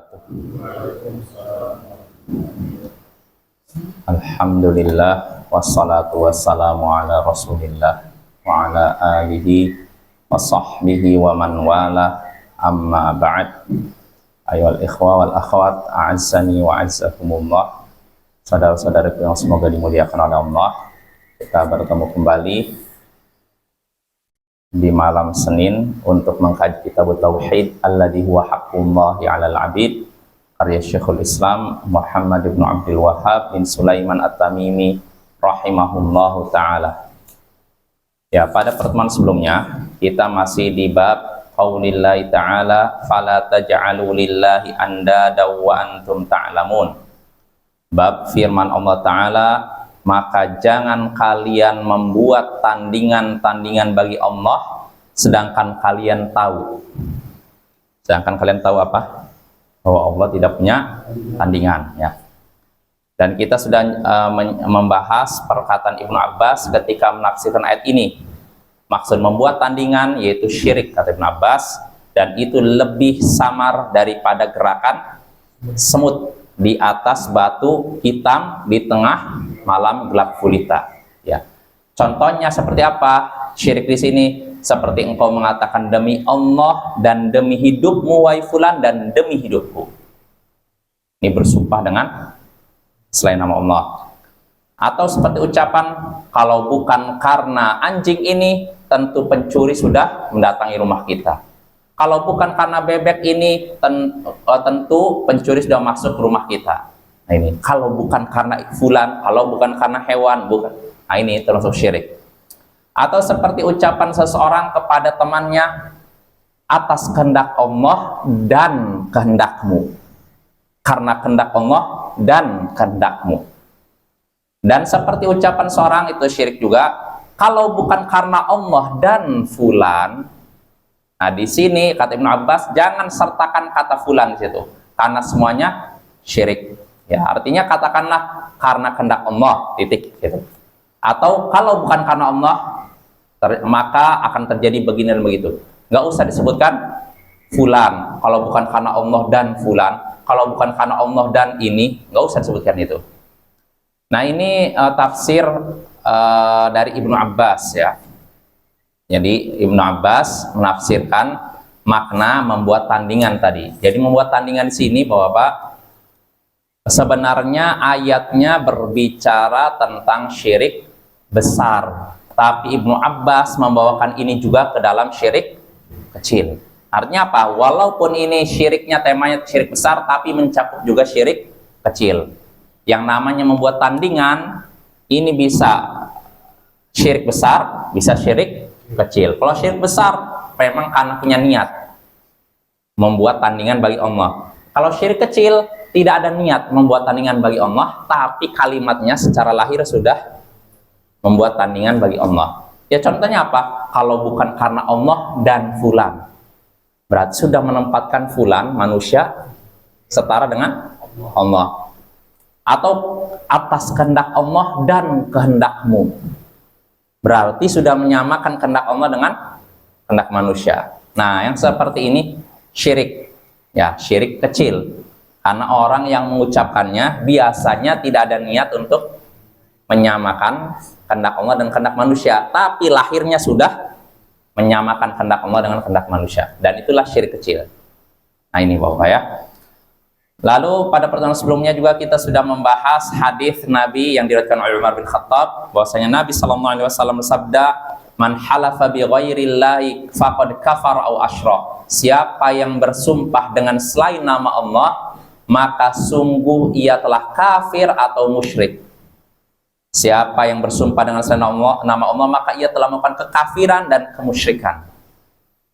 wabarakatuh. Alhamdulillah wassalatu wassalamu ala Rasulillah wa ala alihi wa sahbihi wa man wala, amma ba'd. Ayyuhal ikhwa wal akhwat, a'azzani wa a'azzakumullah. Saudara-saudara yang semoga dimuliakan oleh Allah, kita bertemu kembali di malam Senin untuk mengkaji kitab Tauhid alladhi huwa haqqullahi 'alal 'abid, karya Syekhul Islam Muhammad bin Abdul Wahhab bin Sulaiman At-Tamimi rahimahullahu taala. Ya, pada pertemuan sebelumnya kita masih di bab qaulillahi ta'ala fala taj'alu lillahi andada wa antum ta'lamun. Bab firman Allah taala, maka jangan kalian membuat tandingan-tandingan bagi Allah sedangkan kalian tahu. Sedangkan kalian tahu apa? Bahwa Allah tidak punya tandingan, ya. Dan kita sudah membahas perkataan Ibnu Abbas ketika menafsirkan ayat ini. Maksud membuat tandingan yaitu syirik, kata Ibnu Abbas, dan itu lebih samar daripada gerakan semut di atas batu hitam di tengah malam gelap gulita, ya. Contohnya seperti apa? Syirik di sini seperti engkau mengatakan demi Allah dan demi hidupmu wahai fulan dan demi hidupku. Ini bersumpah dengan selain nama Allah. Atau seperti ucapan, kalau bukan karena anjing ini tentu pencuri sudah mendatangi rumah kita. Kalau bukan karena bebek ini tentu pencuri sudah masuk ke rumah kita. Nah ini, kalau bukan karena fulan, kalau bukan karena hewan, bukan. Nah ini termasuk syirik. Atau seperti ucapan seseorang kepada temannya, atas kehendak Allah dan kehendakmu. Karena kehendak Allah dan kehendakmu. Dan seperti ucapan seorang itu syirik juga, kalau bukan karena Allah dan fulan. Nah di sini kata Ibnu Abbas, jangan sertakan kata fulan di situ, karena semuanya syirik. Ya, artinya katakanlah karena kehendak Allah, titik gitu. Atau kalau bukan karena Allah, maka akan terjadi begini dan begitu. Nggak usah disebutkan fulan. Kalau bukan karena Allah dan fulan, kalau bukan karena Allah dan ini, nggak usah disebutkan itu. Nah ini tafsir dari Ibnu Abbas, ya. Jadi Ibnu Abbas menafsirkan makna membuat tandingan tadi. Jadi membuat tandingan di sini bahwa apa? Sebenarnya ayatnya berbicara tentang syirik besar, tapi Ibnu Abbas membawakan ini juga ke dalam syirik kecil. Artinya apa? Walaupun ini syiriknya temanya syirik besar, tapi mencakup juga syirik kecil. Yang namanya membuat tandingan ini bisa syirik besar, bisa syirik kecil. Kalau syirik besar memang karena punya niat membuat tandingan bagi Allah. Kalau syirik kecil tidak ada niat membuat tandingan bagi Allah, tapi kalimatnya secara lahir sudah membuat tandingan bagi Allah. Ya contohnya apa? Kalau bukan karena Allah dan fulan, berarti sudah menempatkan fulan manusia setara dengan Allah. Atau atas kehendak Allah dan kehendakmu, berarti sudah menyamakan kehendak Allah dengan kehendak manusia. Nah yang seperti ini syirik, ya syirik kecil. Karena orang yang mengucapkannya biasanya tidak ada niat untuk menyamakan kehendak Allah dan kehendak manusia, tapi lahirnya sudah menyamakan kehendak Allah dengan kehendak manusia, dan itulah syirik kecil. Nah ini Bapak ya. Lalu pada pertemuan sebelumnya juga kita sudah membahas hadis Nabi yang diriwayatkan oleh Umar bin Khattab, bahwasanya Nabi SAW bersabda, man halafa bi ghairillahi faqad kafara aw asyrak. Siapa yang bersumpah dengan selain nama Allah, maka sungguh ia telah kafir atau musyrik. Siapa yang bersumpah dengan selain nama Allah, maka ia telah melakukan kekafiran dan kemusyrikan.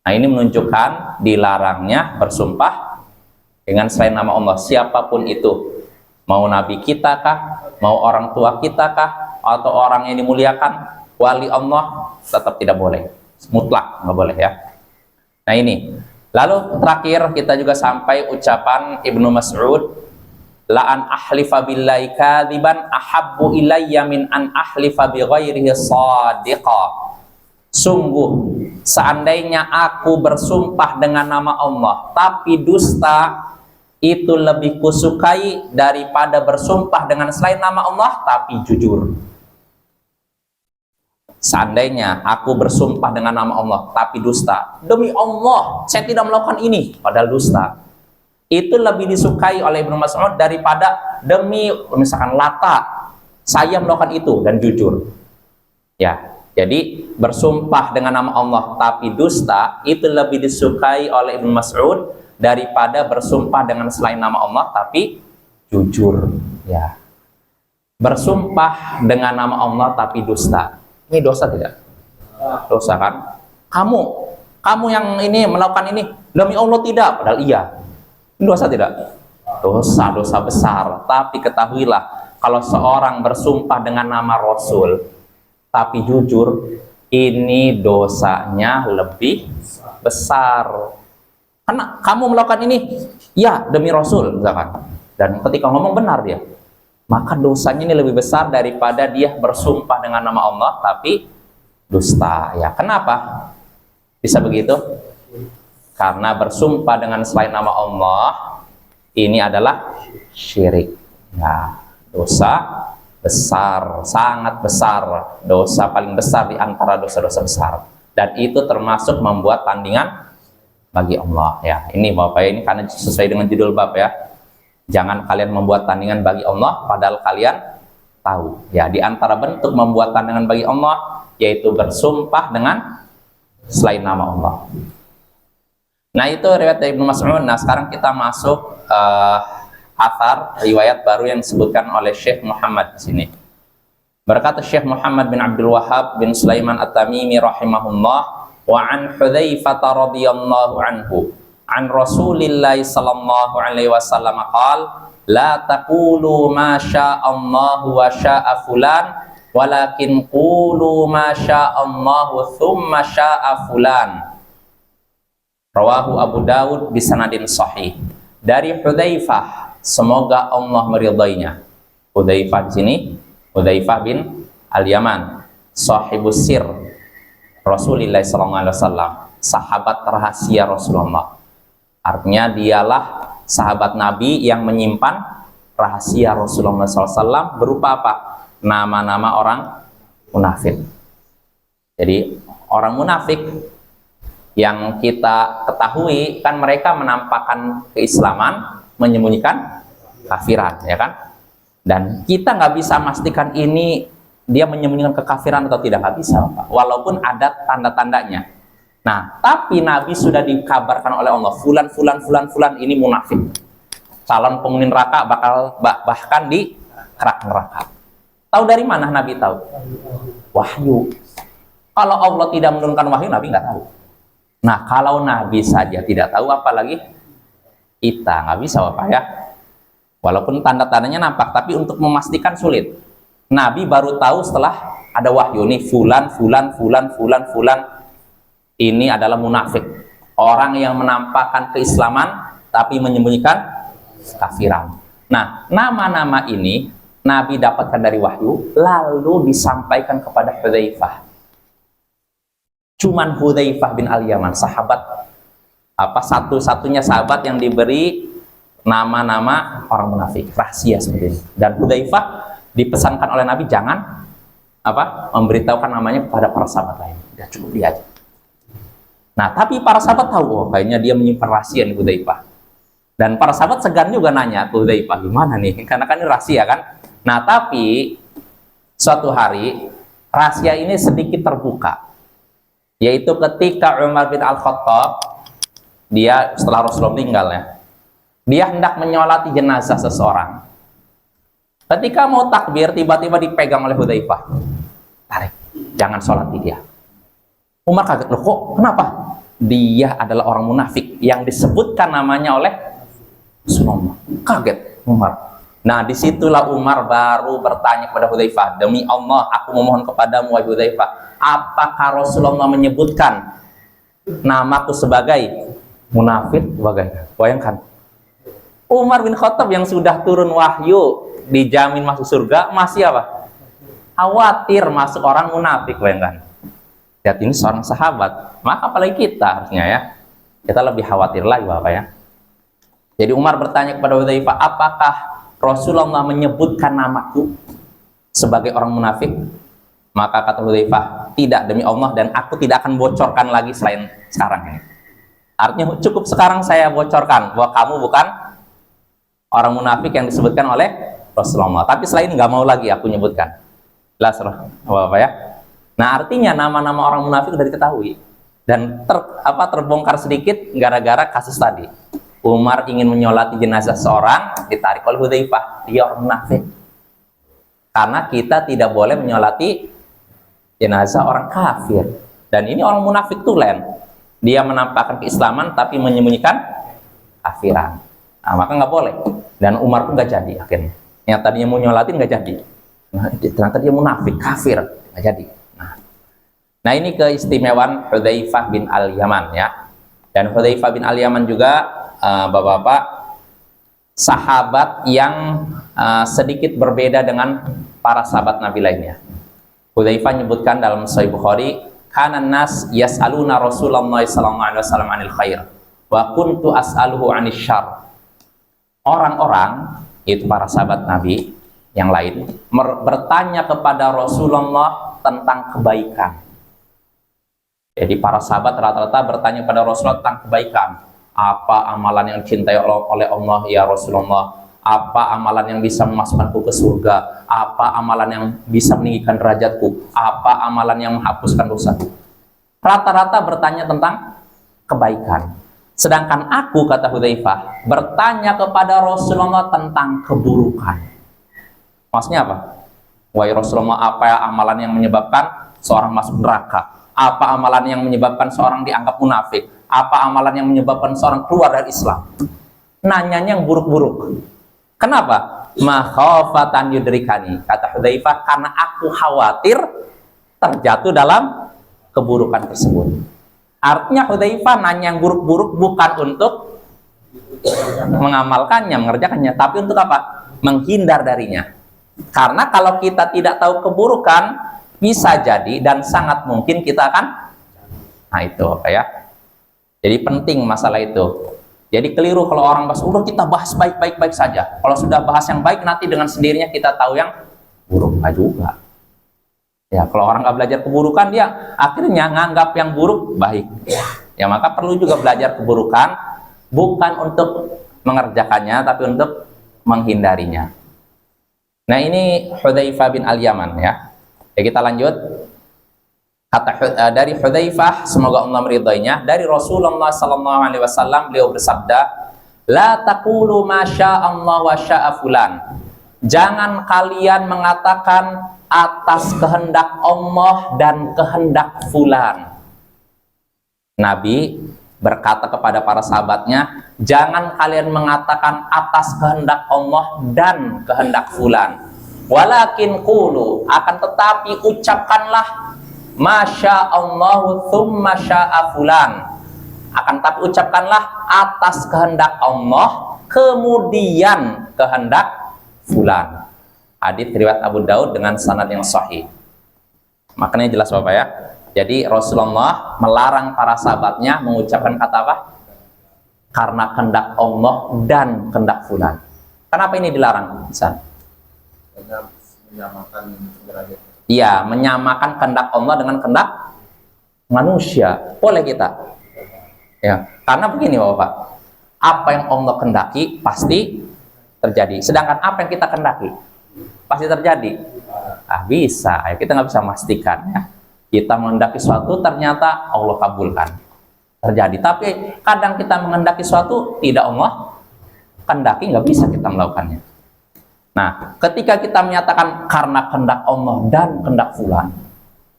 Nah ini menunjukkan dilarangnya bersumpah dengan selain nama Allah, siapapun itu. Mau nabi kita kah, mau orang tua kita kah, atau orang yang dimuliakan, wali Allah, tetap tidak boleh. Mutlak, nggak boleh ya. Nah ini. Lalu terakhir kita juga sampai ucapan Ibnu Mas'ud, la an ahlifa billahi kadziban ahabbu ilayya min an ahlifa bi ghairihi shadiqa. Sungguh seandainya aku bersumpah dengan nama Allah tapi dusta, itu lebih kusukai daripada bersumpah dengan selain nama Allah tapi jujur. Seandainya aku bersumpah dengan nama Allah tapi dusta, demi Allah saya tidak melakukan ini, padahal dusta, itu lebih disukai oleh Ibnu Mas'ud daripada demi misalkan Lata saya melakukan itu dan jujur. Ya, jadi bersumpah dengan nama Allah tapi dusta itu lebih disukai oleh Ibnu Mas'ud daripada bersumpah dengan selain nama Allah tapi jujur. Ya, bersumpah dengan nama Allah tapi dusta, ini dosa tidak? Dosa kan? Kamu yang ini melakukan ini demi Allah tidak, padahal iya. Ini dosa tidak? Dosa besar. Tapi ketahuilah, kalau seorang bersumpah dengan nama Rasul tapi jujur, ini dosanya lebih besar. Karena kamu melakukan ini, ya demi Rasul, misalkan. Dan ketika ngomong benar dia, maka dosanya ini lebih besar daripada dia bersumpah dengan nama Allah tapi dusta. Ya, kenapa bisa begitu? Karena bersumpah dengan selain nama Allah ini adalah syirik. Ya, dosa besar, sangat besar, dosa paling besar di antara dosa-dosa besar. Dan itu termasuk membuat tandingan bagi Allah. Ya, ini Bapak ini karena sesuai dengan judul bab ya. Jangan kalian membuat tandingan bagi Allah padahal kalian tahu. Ya, di antara bentuk membuat tandingan bagi Allah yaitu bersumpah dengan selain nama Allah. Nah, itu riwayat dari Ibnu Mas'ud. Nah, sekarang kita masuk athar riwayat baru yang disebutkan oleh Syekh Muhammad di sini. Berkata Syekh Muhammad bin Abdul Wahhab bin Sulaiman At-Tamimi rahimahullah, wa an Hudzaifah radhiyallahu anhu an Rasulillah sallallahu alaihi wasallam qala la taqulu ma sya'allahu wa sya'a fulan walakin qulu ma sya'allahu thumma sya'a fulan. Rawahu Abu Dawud bisanadin sahih. Dari Hudzaifah, semoga Allah meridainya. Hudzaifah di sini Hudzaifah bin Al-Yaman, sahibus sir Rasulullah SAW, sahabat rahasia Rasulullah. Artinya dialah sahabat Nabi yang menyimpan rahasia Rasulullah SAW berupa apa? Nama-nama orang munafik. Jadi orang munafik yang kita ketahui kan mereka menampakkan keislaman, menyembunyikan kafiran, ya kan? Dan kita nggak bisa memastikan ini dia menyembunyikan kekafiran atau tidak, nggak bisa, Pak. Walaupun ada tanda-tandanya. Nah, tapi Nabi sudah dikabarkan oleh Allah, fulan ini munafik, calon penghuni neraka, bahkan di kerak neraka. Tahu dari mana Nabi tahu? Wahyu. Kalau Allah tidak menurunkan wahyu, Nabi nggak tahu. Nah, kalau Nabi saja tidak tahu, apalagi kita, nggak bisa Bapak ya. Walaupun tanda-tandanya nampak, tapi untuk memastikan sulit. Nabi baru tahu setelah ada wahyu nih, fulan ini adalah munafik. Orang yang menampakkan keislaman tapi menyembunyikan kafiran. Nah, nama-nama ini Nabi dapatkan dari wahyu, lalu disampaikan kepada Hudzaifah. Cuman Hudzaifah bin Al-Yaman, sahabat satu-satunya sahabat yang diberi nama-nama orang munafik, rahasia seperti ini. Dan Hudzaifah dipesankan oleh Nabi jangan memberitahukan namanya kepada para sahabat lain. Ya, cukup dia aja. Nah, tapi para sahabat tahu, oh, kayaknya dia menyimpan rahasia nih Hudzaifah. Dan para sahabat segan juga nanya ke Hudzaifah, gimana nih? Karena kan ini rahasia kan. Nah, tapi suatu hari rahasia ini sedikit terbuka. Yaitu ketika Umar bin Al-Khattab, dia setelah Rasulullah meninggal ya, dia hendak menyolati jenazah seseorang. Ketika mau takbir, tiba-tiba dipegang oleh Hudzaifah. Tarik, jangan sholati dia. Umar kaget, loh kok kenapa? Dia adalah orang munafik yang disebutkan namanya oleh Rasulullah. Kaget Umar. Nah, disitulah Umar baru bertanya kepada Hudzaifah, demi Allah, aku memohon kepadamu, wahai Hudzaifah, apakah Rasulullah menyebutkan namaku sebagai munafik? Bayangkan, Umar bin Khattab yang sudah turun wahyu, dijamin masuk surga, masih apa? Khawatir masuk orang munafik, bayangkan. Lihat, ini seorang sahabat, maka apalagi kita harusnya ya, kita lebih khawatir lagi Bapak ya. Jadi Umar bertanya kepada Hudzaifah, apakah Rasulullah menyebutkan namaku sebagai orang munafik? Maka kata Hudzaifah, tidak demi Allah, dan aku tidak akan bocorkan lagi selain sekarang ini. Artinya cukup sekarang saya bocorkan bahwa kamu bukan orang munafik yang disebutkan oleh Rasulullah. Tapi selain nggak mau lagi aku nyebutkan. Jelas apa ya? Nah, artinya nama-nama orang munafik sudah diketahui dan terbongkar sedikit gara-gara kasus tadi. Umar ingin menyolati jenazah seorang, ditarik oleh Hudzaifah, dia orang munafik. Karena kita tidak boleh menyolati jenazah orang kafir. Dan ini orang munafik tulen. Dia menampakkan keislaman tapi menyembunyikan kafiran. Nah, maka nggak boleh. Dan Umar pun nggak jadi akhirnya. Yang tadinya mau nyolatin nggak jadi. Nah, ternyata dia munafik, kafir, nggak jadi. Nah, ini keistimewaan Hudzaifah bin Al-Yaman ya. Dan Hudzaifah bin Al-Yaman juga Bapak-bapak, sahabat yang sedikit berbeda dengan para sahabat Nabi lainnya. Hudzaifah menyebutkan dalam Sahih Bukhari, kana nas yas'aluna Rasulullah sallallahu alaihi wasallam 'anil khair wa kuntu as'aluhu 'anil syarr. Orang-orang, itu para sahabat Nabi yang lain, bertanya kepada Rasulullah tentang kebaikan. Jadi para sahabat rata-rata bertanya kepada Rasulullah tentang kebaikan. Apa amalan yang dicintai oleh Allah ya Rasulullah? Apa amalan yang bisa memasukkanku ke surga? Apa amalan yang bisa meninggikan derajatku? Apa amalan yang menghapuskan dosa? Rata-rata bertanya tentang kebaikan. Sedangkan aku, kata Hudzaifah, bertanya kepada Rasulullah tentang keburukan. Maksudnya apa? Wahai Rasulullah, apa amalan yang menyebabkan seorang masuk neraka? Apa amalan yang menyebabkan seorang dianggap munafik? Apa amalan yang menyebabkan seorang keluar dari Islam? Nanyanya yang buruk-buruk. Kenapa? Makhafatan yudrikani, kata Hudzaifah, karena aku khawatir terjatuh dalam keburukan tersebut. Artinya Hudzaifah nanya yang buruk-buruk bukan untuk mengamalkannya, mengerjakannya, tapi untuk apa? Menghindar darinya. Karena kalau kita tidak tahu keburukan, bisa jadi dan sangat mungkin kita akan, nah itu apa ya? Jadi penting masalah itu. Jadi keliru kalau orang bahas, udah kita bahas baik-baik saja. Kalau sudah bahas yang baik, nanti dengan sendirinya kita tahu yang buruk. Nggak juga. Ya, kalau orang nggak belajar keburukan, dia akhirnya nganggap yang buruk baik. Ya, maka perlu juga belajar keburukan, bukan untuk mengerjakannya, tapi untuk menghindarinya. Nah, ini Hudzaifah bin Al-Yaman ya. Ya, kita lanjut. Kata dari Hudzaifah, semoga Allah meridainya, dari Rasulullah sallallahu alaihi wasallam, beliau bersabda, la taqulu ma sya'allah wa sya'a fulan. Jangan kalian mengatakan atas kehendak Allah dan kehendak fulan. Nabi berkata kepada para sahabatnya, jangan kalian mengatakan atas kehendak Allah dan kehendak fulan. Walakin qulu, akan tetapi ucapkanlah masya Allahu thumma sya'a fulan. Akan tapi ucapkanlah atas kehendak Allah kemudian kehendak fulan. Hadits riwayat Abu Daud dengan sanad yang sahih. Maknanya jelas Bapak ya. Jadi Rasulullah melarang para sahabatnya mengucapkan kata apa? Karena kehendak Allah dan kehendak fulan. Kenapa ini dilarang? Karena menyamakan derajat. Iya, menyamakan kehendak Allah dengan kehendak manusia. Boleh kita. Ya, karena begini Bapak, apa yang Allah kehendaki pasti terjadi. Sedangkan apa yang kita kehendaki pasti terjadi. Bisa. Ya, kita nggak bisa memastikan. Ya. Kita menghendaki sesuatu, ternyata Allah kabulkan. Terjadi. Tapi kadang kita menghendaki sesuatu, tidak Allah kehendaki, nggak bisa kita melakukannya. Nah, ketika kita menyatakan karena kehendak Allah dan kehendak fulan,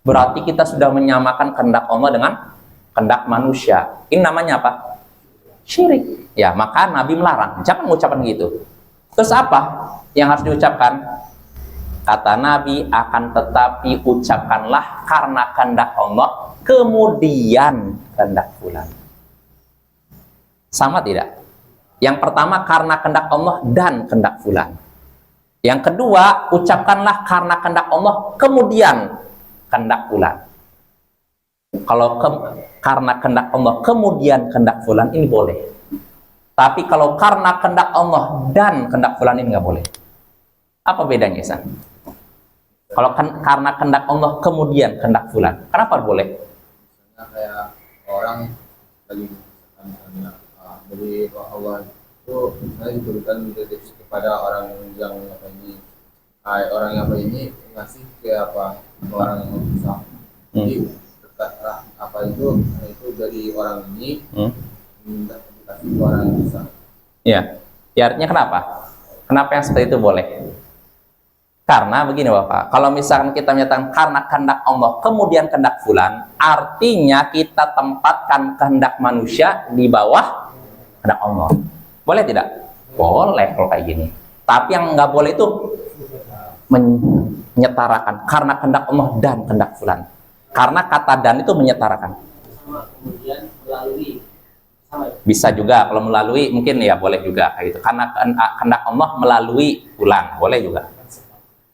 berarti kita sudah menyamakan kehendak Allah dengan kehendak manusia. Ini namanya apa? Syirik. Ya, maka Nabi melarang. Jangan mengucapkan gitu. Terus apa yang harus diucapkan? Kata Nabi, akan tetapi ucapkanlah karena kehendak Allah, kemudian kehendak fulan. Sama tidak? Yang pertama karena kehendak Allah dan kehendak fulan. Yang kedua, ucapkanlah karena kehendak Allah, kemudian kehendak fulan. Kalau karena kehendak Allah, kemudian kehendak fulan, ini boleh. Tapi kalau karena kehendak Allah dan kehendak fulan ini nggak boleh. Apa bedanya, San? Kalau karena kehendak Allah kemudian kehendak fulan, kenapa boleh? Misalnya kayak orang lagi misalnya dari Allah itu misalnya diberikan rezeki kepada orang yang apa ini, orang yang apa ini ngasih ke apa orang yang susah. Jadi berkatlah apa itu dari orang ini minta dikasih ke orang yang susah. Ya, artinya kenapa? Kenapa yang seperti itu boleh? Karena begini Bapak, kalau misalkan kita menyatakan karena kehendak Allah kemudian kehendak fulan, artinya kita tempatkan kehendak manusia di bawah kehendak Allah. Boleh tidak? Boleh kalau kayak gini. Tapi yang nggak boleh itu menyetarakan karena kehendak Allah dan kehendak fulan. Karena kata dan itu menyetarakan. Kemudian melalui Bisa juga kalau melalui mungkin ya boleh juga kayak gitu. Karena kehendak Allah melalui fulan, boleh juga.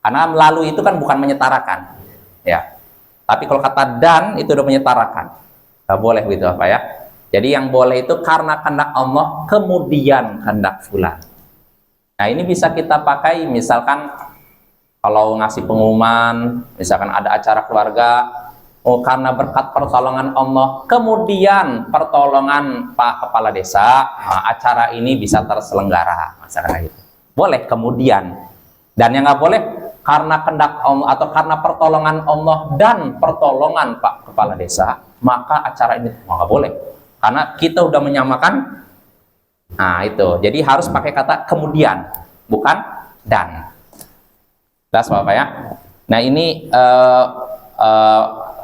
Karena melalui itu kan bukan menyetarakan, ya. Tapi kalau kata dan itu udah menyetarakan, nggak boleh gitu apa ya. Jadi yang boleh itu karena kehendak Allah kemudian kehendak fulan. Nah ini bisa kita pakai misalkan kalau ngasih pengumuman, misalkan ada acara keluarga, oh karena berkat pertolongan Allah kemudian pertolongan Pak Kepala Desa, nah, acara ini bisa terselenggara, misalkan gitu. Boleh kemudian. Dan yang nggak boleh karena kehendak Allah atau karena pertolongan Allah dan pertolongan Pak Kepala Desa, maka acara ini nggak boleh. Karena kita udah menyamakan, nah itu. Jadi harus pakai kata kemudian, bukan dan. Jelas Bapak ya. Nah ini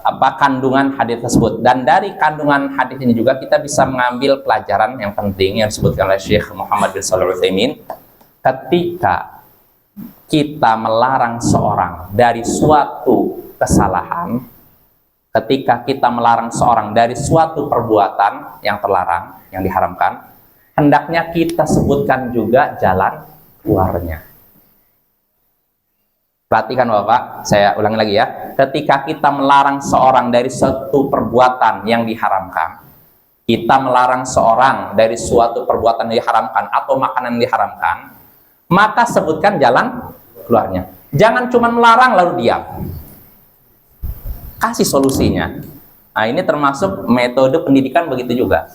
apa kandungan hadis tersebut. Dan dari kandungan hadis ini juga kita bisa mengambil pelajaran yang penting yang disebutkan oleh Syekh Muhammad bin Shalih Al-Utsaimin. Ketika kita melarang seorang dari suatu kesalahan, ketika kita melarang seorang dari suatu perbuatan yang terlarang, yang diharamkan, hendaknya kita sebutkan juga jalan keluarnya. Perhatikan Bapak, saya ulangi lagi ya. Ketika kita melarang seorang dari suatu perbuatan yang diharamkan, kita melarang seorang dari suatu perbuatan yang diharamkan atau makanan yang diharamkan, maka sebutkan jalan keluarnya. Jangan cuma melarang lalu diam. Kasih solusinya. Nah, ini termasuk metode pendidikan begitu juga.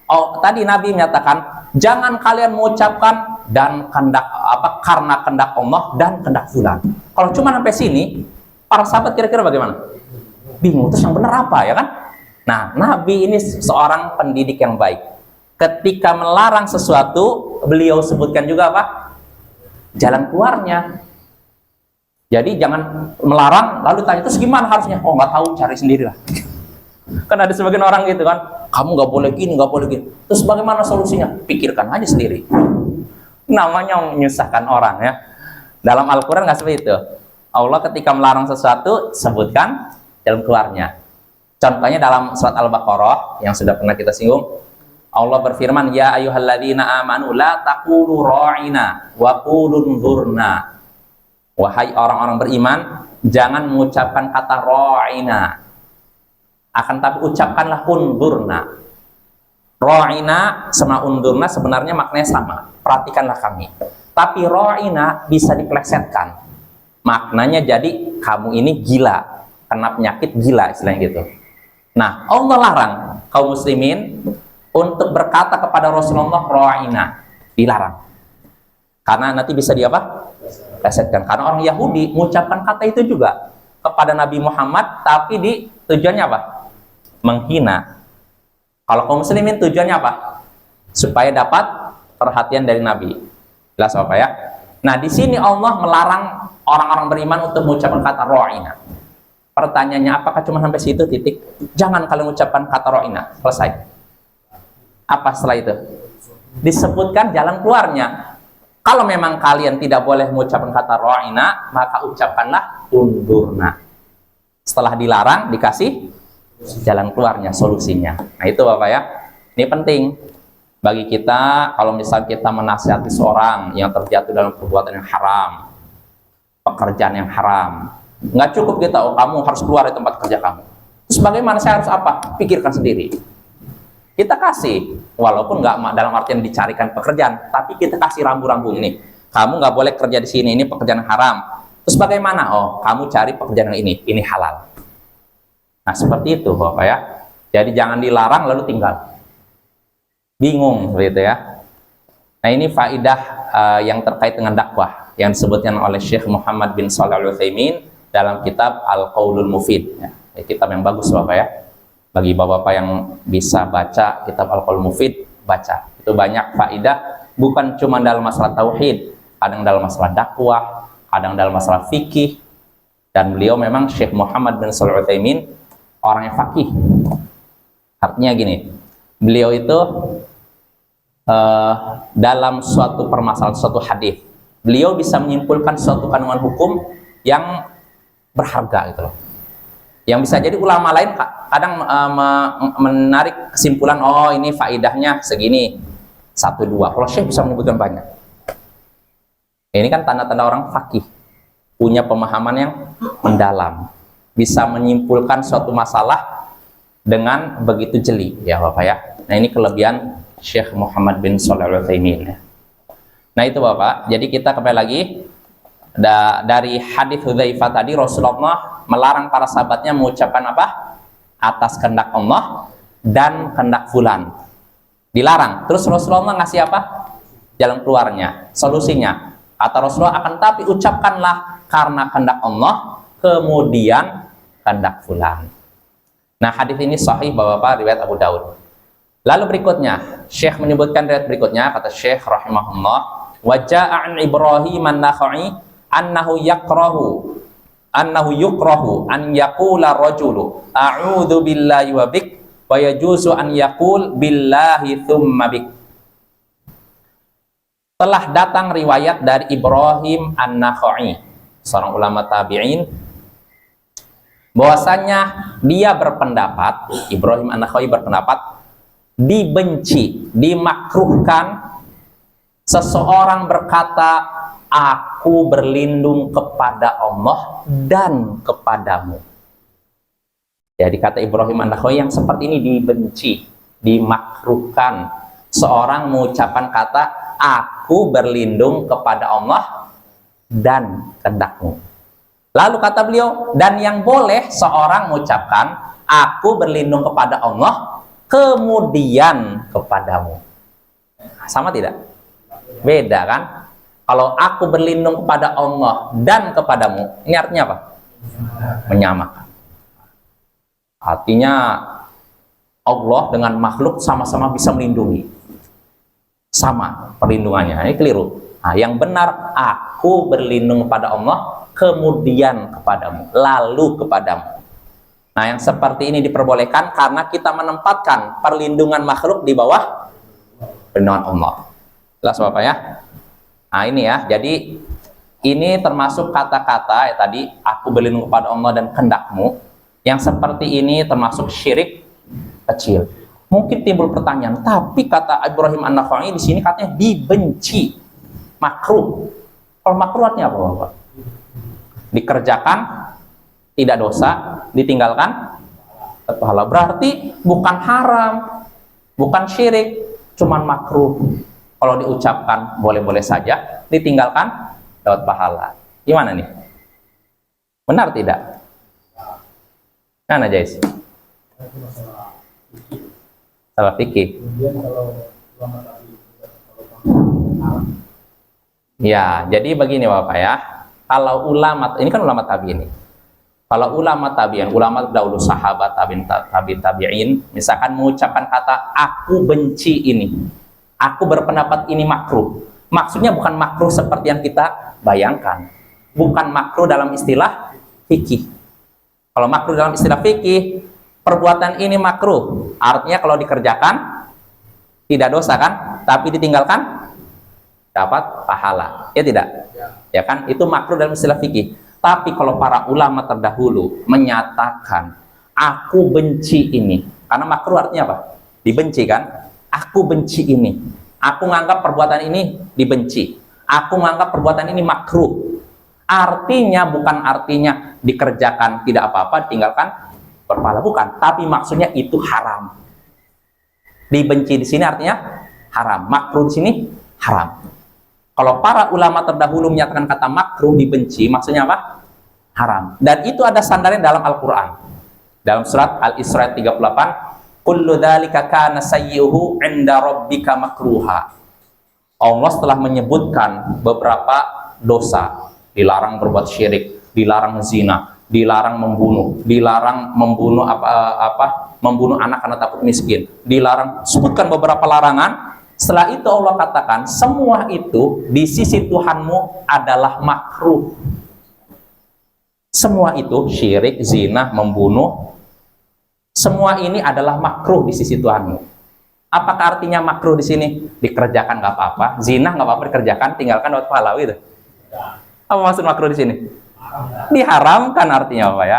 Oh, tadi Nabi menyatakan, jangan kalian mengucapkan dan kehendak apa karena kehendak Allah dan kehendak fulan. Kalau cuma sampai sini, para sahabat kira-kira bagaimana? Bingung, terus yang benar apa ya kan? Nah, Nabi ini seorang pendidik yang baik. Ketika melarang sesuatu, beliau sebutkan juga apa? Jalan keluarnya. Jadi jangan melarang lalu tanya terus gimana harusnya? Oh nggak tahu, cari sendirilah. Kan ada sebagian orang gitu kan, kamu nggak boleh gini, nggak boleh gini. Terus bagaimana solusinya? Pikirkan aja sendiri. Namanya menyusahkan orang ya. Dalam Al-Quran nggak seperti itu. Allah ketika melarang sesuatu sebutkan jalan keluarnya. Contohnya dalam surat Al-Baqarah yang sudah pernah kita singgung. Allah berfirman, ya ayyuhalladzina amanu la taqulu ra'ina wa qulu nzurna. Wahai orang-orang beriman, jangan mengucapkan kata ra'ina. Akan tapi ucapkanlah unzurna. Ra'ina sama unzurna sebenarnya maknanya sama. Perhatikanlah kami. Tapi ra'ina bisa diplesetkan. Maknanya jadi kamu ini gila, kena penyakit gila istilahnya gitu. Nah, Allah larang kaum muslimin untuk berkata kepada Rasulullah ra'ina, dilarang. Karena nanti bisa di apa? Plesetkan. Karena orang Yahudi mengucapkan kata itu juga kepada Nabi Muhammad, tapi di tujuannya apa? Menghina. Kalau kaum muslimin tujuannya apa? Supaya dapat perhatian dari Nabi. Jelas apa ya? Nah, di sini Allah melarang orang-orang beriman untuk mengucapkan kata ra'ina. Pertanyaannya, apakah cuma sampai situ titik? Jangan kalian mengucapkan kata ra'ina. Selesai. Apa setelah itu? Disebutkan jalan keluarnya. Kalau memang kalian tidak boleh mengucapkan kata ra'ina, maka ucapkanlah unzurna. Setelah dilarang, dikasih jalan keluarnya, solusinya. Nah itu Bapak ya. Ini penting bagi kita kalau misal kita menasihati seorang yang terjatuh dalam perbuatan yang haram, pekerjaan yang haram. Nggak cukup kita, oh kamu harus keluar dari tempat kerja kamu. Terus bagaimana saya harus apa? Pikirkan sendiri. kita kasih, walaupun nggak dalam artian dicarikan pekerjaan, tapi kita kasih rambu-rambu ini. Kamu nggak boleh kerja di sini, ini pekerjaan haram. Terus bagaimana? Oh, kamu cari pekerjaan yang ini halal. Nah, seperti itu Bapak ya. Jadi jangan dilarang lalu tinggal. Bingung gitu ya. Nah, ini faidah yang terkait dengan dakwah yang disebutkan oleh Syekh Muhammad bin Shalih Al-Utsaimin dalam kitab Al-Qaulul Mufid. Ya, kitab yang bagus Bapak ya. Bagi bapak-bapak yang bisa baca kitab Al-Qaulul Mufid, baca. Itu banyak faidah, bukan cuma dalam masalah tauhid, kadang dalam masalah dakwah, kadang dalam masalah fikih. Dan beliau memang Syekh Muhammad bin Shalih Al-Utsaimin orang yang fakih. Artinya gini, beliau itu dalam suatu permasalahan, suatu hadis, beliau bisa menyimpulkan suatu kandungan hukum yang berharga gitu loh. Yang bisa jadi ulama lain kadang menarik kesimpulan, oh ini faidahnya segini, 1, 2. Kalau Syekh bisa menyebutkan banyak. Ini kan tanda-tanda orang fakih, punya pemahaman yang mendalam, bisa menyimpulkan suatu masalah dengan begitu jeli ya Bapak ya. Nah, ini kelebihan Syekh Muhammad bin Shalih Al-Utsaimin ya. Nah, itu Bapak. Jadi kita kembali lagi dari hadis Hudzaifah tadi, Rasulullah melarang para sahabatnya mengucapkan apa? Atas kehendak Allah dan kehendak fulan. Dilarang. Terus Rasulullah ngasih apa? Jalan keluarnya, solusinya. Kata Rasulullah, akan tapi ucapkanlah karena kehendak Allah, kemudian kehendak fulan. Nah, hadis ini sahih Bapak, riwayat Abu Daud. Lalu berikutnya, Syekh menyebutkan riwayat berikutnya, kata Syekh rahimahullah, wa ja'a an Ibrahim an-Nakha'i annahu yukrahu an yaqula rajulu a'udzu billahi wa bik wa yajuzu an yaqul billahi thumma bik. Telah datang riwayat dari Ibrahim an-Nakha'i, seorang ulama tabi'in, bahwasanya dia berpendapat, Ibrahim an-Nakha'i berpendapat, dibenci, dimakruhkan seseorang berkata, aku berlindung kepada Allah dan kepadamu. Jadi kata Ibrahim an-Nakha'i yang seperti ini dibenci, dimakruhkan. Seorang mengucapkan kata, aku berlindung kepada Allah dan kehendakmu. Lalu kata beliau, dan yang boleh seorang mengucapkan, aku berlindung kepada Allah, kemudian kepadamu. Sama tidak? Beda kan? Kalau aku berlindung kepada Allah dan kepadamu, ini artinya apa? Menyamakan. Artinya Allah dengan makhluk sama-sama bisa melindungi. Sama perlindungannya. Ini keliru. Nah, yang benar, aku berlindung kepada Allah, kemudian kepadamu, lalu kepadamu. Nah, yang seperti ini diperbolehkan karena kita menempatkan perlindungan makhluk di bawah perlindungan Allah. Jelas Bapak ya? Nah, ini ya. Jadi ini termasuk kata-kata ya tadi, aku berlindung kepada Allah dan kehendakmu. Yang seperti ini termasuk syirik kecil. Mungkin timbul pertanyaan, tapi kata Ibrahim an-Nakha'i di sini katanya dibenci, makruh. Kalau makruh artinya apa Bapak? Dikerjakan tidak dosa, ditinggalkan pahala. Berarti bukan haram, bukan syirik, cuman makruh. Kalau diucapkan boleh-boleh saja, ditinggalkan dapat pahala. Gimana nih? Benar tidak? Mana Jais? Salah fikih. Ya, jadi begini Bapak ya. Kalau ulama, ini kan ulama tabi'in. Kalau ulama tabi'in, ulama dahulu sahabat tabi'in, misalkan mengucapkan kata aku benci ini, aku berpendapat ini makruh. Maksudnya bukan makruh seperti yang kita bayangkan. Bukan makruh dalam istilah fikih. Kalau makruh dalam istilah fikih, perbuatan ini makruh. Artinya kalau dikerjakan tidak dosa kan? Tapi ditinggalkan dapat pahala. Ya tidak? Ya kan? Itu makruh dalam istilah fikih. Tapi kalau para ulama terdahulu menyatakan aku benci ini, karena makruh artinya apa? Dibenci kan? Aku benci ini. Aku menganggap perbuatan ini dibenci. Aku menganggap perbuatan ini makruh. Artinya bukan artinya dikerjakan tidak apa-apa, ditinggalkan berpahala, bukan. Tapi maksudnya itu haram. Dibenci di sini artinya haram. Makruh di sini haram. Kalau para ulama terdahulu menyatakan kata makruh dibenci, maksudnya apa? Haram. Dan itu ada sandarnya dalam Al-Quran. Dalam surat Al-Isra 38, kullu dzalika kana sayyi'uhu 'inda rabbika makruha. Allah telah menyebutkan beberapa dosa, dilarang berbuat syirik, dilarang zina, dilarang membunuh, dilarang membunuh membunuh anak-anak takut miskin, dilarang, sebutkan beberapa larangan. Setelah itu Allah katakan semua itu di sisi Tuhanmu adalah makruh. Semua itu syirik, zina, membunuh, semua ini adalah makruh di sisi Tuhanmu. Apakah artinya makruh di sini? Dikerjakan nggak apa-apa, zina nggak apa-apa dikerjakan, tinggalkan dapat pahala itu. Apa maksud makruh di sini? Diharamkan artinya apa ya?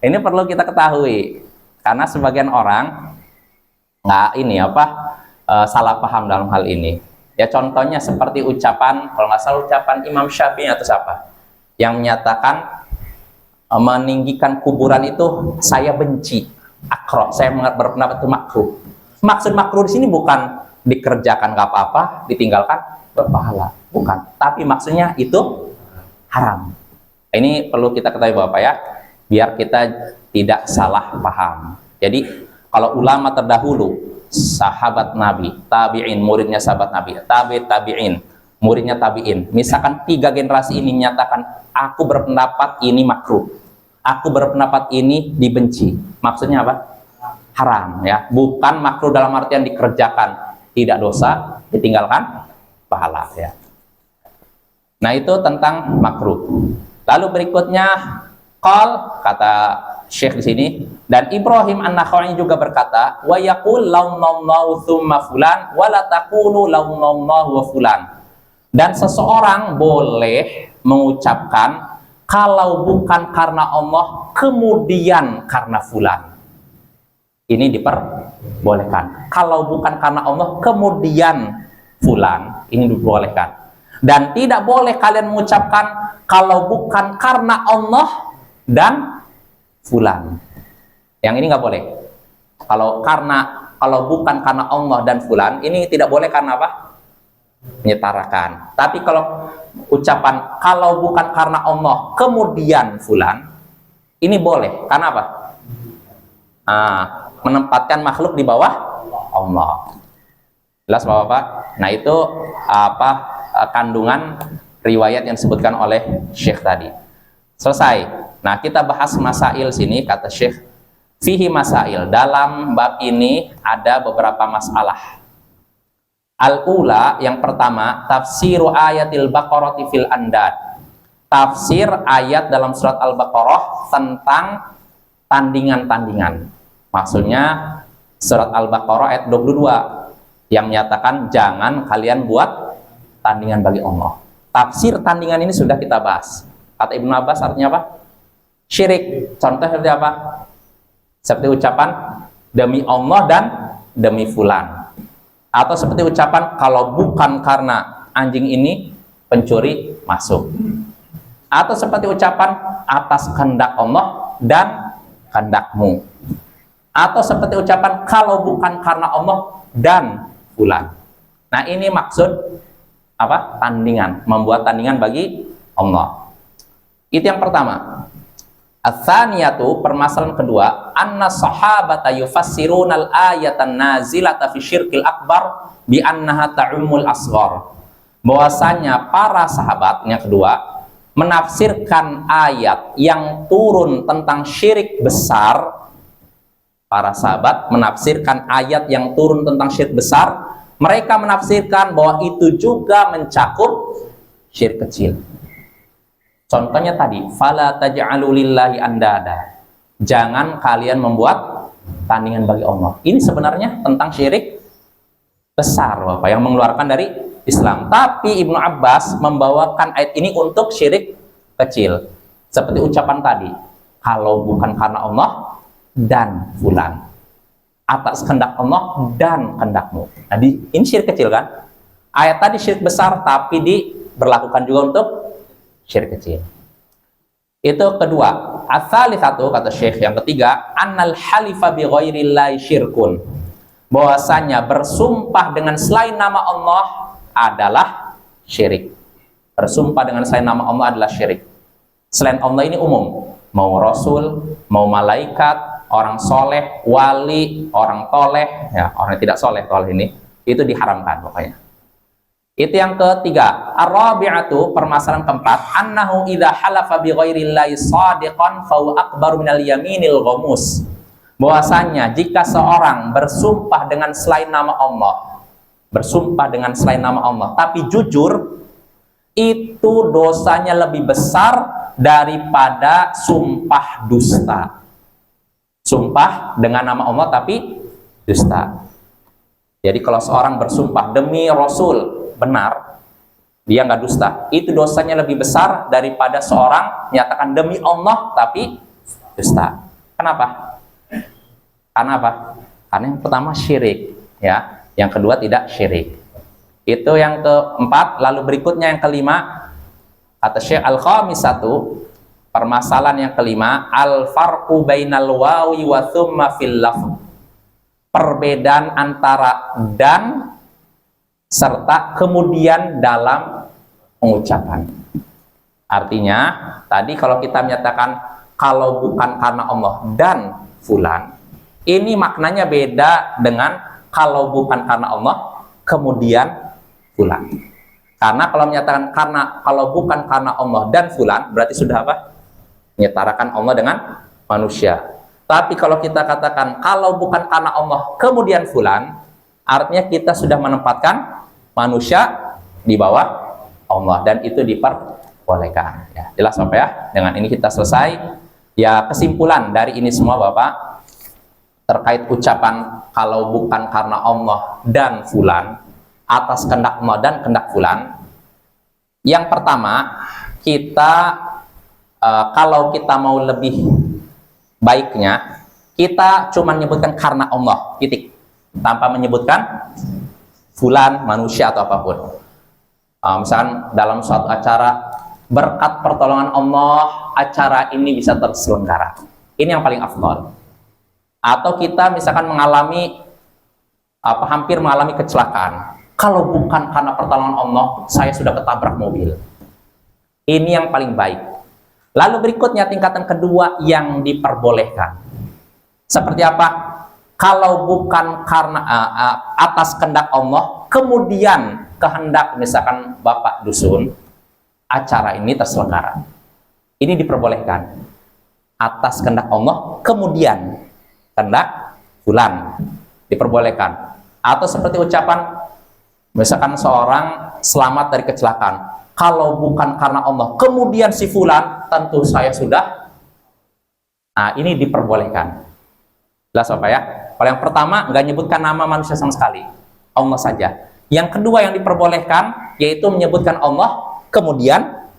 Ini perlu kita ketahui karena sebagian orang salah paham dalam hal ini. Ya contohnya seperti ucapan, kalau nggak salah ucapan Imam Syafi'i atau siapa yang menyatakan meninggikan kuburan itu saya benci, akroh, saya berpendapat itu makruh. Maksud makruh di sini bukan dikerjakan nggak apa-apa, ditinggalkan berpahala, bukan. Tapi maksudnya itu haram. Ini perlu kita ketahui Bapak ya, biar kita tidak salah paham. Jadi kalau ulama terdahulu, sahabat Nabi, tabi'in, muridnya sahabat Nabi, tabi'in, muridnya tabi'in, misalkan 3 generasi ini menyatakan aku berpendapat ini makruh, aku berpendapat ini dibenci, maksudnya apa? Haram ya, bukan makruh dalam artian dikerjakan tidak dosa, ditinggalkan pahala ya. Nah itu tentang makruh. Lalu berikutnya qal, kata Syekh di sini, dan Ibrahim An-Nakha'i juga berkata, wa yaqul lawnallahu thumma fulan wa la taqulu lawnallahu wa fulan. Dan seseorang boleh mengucapkan kalau bukan karena Allah kemudian karena fulan. Ini diperbolehkan. Kalau bukan karena Allah kemudian fulan, ini diperbolehkan. Dan tidak boleh kalian mengucapkan kalau bukan karena Allah dan fulan. Yang ini nggak boleh. Kalau bukan karena Allah dan fulan, ini tidak boleh karena apa? Menyetarakan. Tapi kalau ucapan kalau bukan karena Allah kemudian fulan, ini boleh. Karena apa? Menempatkan makhluk di bawah Allah. Jelas Bapak-bapak? Nah itu kandungan riwayat yang disebutkan oleh Syekh tadi. Selesai. Nah kita bahas masail sini, kata Syekh, fihi masail. Dalam bab ini ada beberapa masalah. Al-ula, yang pertama, tafsiru ayatil baqarati fil andad. Tafsir ayat dalam surat Al-Baqarah tentang tandingan-tandingan. Maksudnya surat Al-Baqarah ayat 22 yang menyatakan jangan kalian buat tandingan bagi Allah. Tafsir tandingan ini sudah kita bahas. Kata Ibnu Abbas artinya apa? Syirik. Contoh seperti apa? Seperti ucapan demi Allah dan demi fulan. Atau seperti ucapan kalau bukan karena anjing ini pencuri masuk. Atau seperti ucapan atas kehendak Allah dan kehendakmu. Atau seperti ucapan kalau bukan karena Allah dan fulan. Nah ini maksud apa? Tandingan, membuat tandingan bagi Allah. Itu yang pertama. Ats-tsaniyatu, permasalahan kedua, anna sahabata yufassiruna al-ayatan nazilata fi syirkil akbar bi annaha ta'ummul asghar. Bahwasanya para sahabat yang kedua menafsirkan ayat yang turun tentang syirik besar. Para sahabat menafsirkan ayat yang turun tentang syirik besar, mereka menafsirkan bahwa itu juga mencakup syirik kecil. Contohnya tadi, fala taj'alu lillahi andada. Jangan kalian membuat tandingan bagi Allah. Ini sebenarnya tentang syirik besar, Bapak, yang mengeluarkan dari Islam. Tapi Ibnu Abbas membawakan ayat ini untuk syirik kecil. Seperti ucapan tadi, kalau bukan karena Allah dan fulan, atas kehendak Allah dan kehendakmu. Nah, ini syirik kecil kan? Ayat tadi syirik besar, tapi diberlakukan juga untuk syirik kecil. Itu kedua. Ats-tsalitsatu, kata Syekh yang ketiga, annal halifa bi ghairillahi syirkun. bahwasanya bersumpah dengan selain nama Allah adalah syirik. Bersumpah dengan selain nama Allah adalah syirik. Selain Allah ini umum, mau rasul, mau malaikat, orang soleh, wali, orang toleh, ya orang yang tidak soleh toleh ini, itu diharamkan pokoknya. Itu yang ketiga. Ar-rabi'atu, permasalahan keempat, annahu idza halafa bi ghairillahi shadiqan fa huwa akbaru minal yaminil ghamus. Bahwasanya jika seorang bersumpah dengan selain nama Allah, bersumpah dengan selain nama Allah, tapi jujur, itu dosanya lebih besar daripada sumpah dusta. Sumpah dengan nama Allah tapi dusta. Jadi kalau seorang bersumpah demi Rasul benar, dia nggak dusta, itu dosanya lebih besar daripada seorang menyatakan demi Allah tapi dusta. Kenapa? Karena apa? Karena yang pertama syirik, ya. Yang kedua tidak syirik. Itu yang keempat. Lalu berikutnya yang kelima, kata Syekh Al-Khamisatu, permasalahan yang kelima, al-farqu bainal wawi wa thumma fil lafz. Perbedaan antara dan serta kemudian dalam pengucapan. Artinya, tadi kalau kita menyatakan kalau bukan karena Allah dan fulan, ini maknanya beda dengan kalau bukan karena Allah kemudian fulan. Karena kalau menyatakan kalau bukan karena Allah dan fulan, berarti sudah apa? Menyetarakan Allah dengan manusia. Tapi kalau kita katakan kalau bukan karena Allah kemudian fulan, artinya kita sudah menempatkan manusia di bawah Allah, dan itu diperbolehkan. Ya, jelas Bapak ya? Dengan ini kita selesai. Ya, kesimpulan dari ini semua Bapak terkait ucapan kalau bukan karena Allah dan fulan, atas kehendak Allah dan kehendak fulan. Yang pertama, kita kalau kita mau lebih baiknya, kita cuma menyebutkan karena Allah, titik, tanpa menyebutkan fulan, manusia atau apapun. Misalkan dalam suatu acara, berkat pertolongan Allah acara ini bisa terselenggara, ini yang paling afdal. Atau kita misalkan mengalami hampir mengalami kecelakaan, kalau bukan karena pertolongan Allah saya sudah ketabrak mobil, ini yang paling baik. Lalu berikutnya tingkatan kedua yang diperbolehkan, seperti apa? Kalau bukan karena atas kehendak Allah kemudian kehendak misalkan Bapak dusun, acara ini terselenggara, ini diperbolehkan. Atas kehendak Allah kemudian kehendak fulan, diperbolehkan. Atau seperti ucapan misalkan seorang selamat dari kecelakaan, kalau bukan karena Allah kemudian si fulan, tentu saya sudah. Nah, ini diperbolehkan. Jelas Bapak ya? Kalau yang pertama nggak nyebutkan nama manusia sama sekali, Allah saja. Yang kedua yang diperbolehkan yaitu menyebutkan Allah kemudian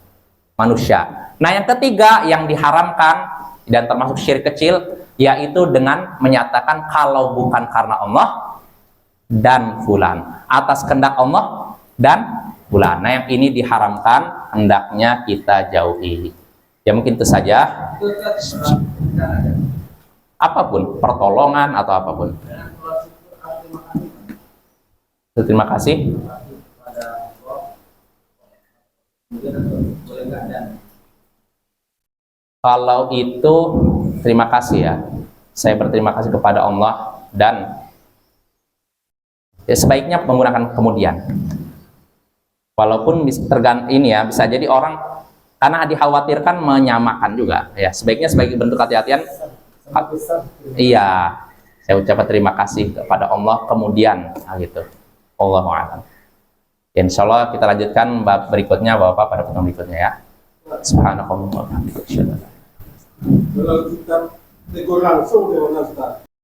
manusia. Nah, yang ketiga yang diharamkan dan termasuk syirik kecil yaitu dengan menyatakan kalau bukan karena Allah dan fulan, atas kehendak Allah dan fulan. Nah, yang ini diharamkan, hendaknya kita jauhi. Ya mungkin itu saja. Apapun, pertolongan atau apapun. Terima kasih. Kalau itu terima kasih ya. Saya berterima kasih kepada Allah, dan ya, sebaiknya menggunakan kemudian. Walaupun ini ya bisa jadi orang karena dikhawatirkan menyamakan juga ya. Sebaiknya sebagai bentuk hati-hatian. Iya, saya ucapkan terima kasih kepada Allah kemudian, gitu. Allahu a'lam. Insya Allah kita lanjutkan bab berikutnya Bapak pada pertemuan berikutnya ya. Subhanallah wa bihamdihi. Kalau kita tegur langsung dengan Ustaz.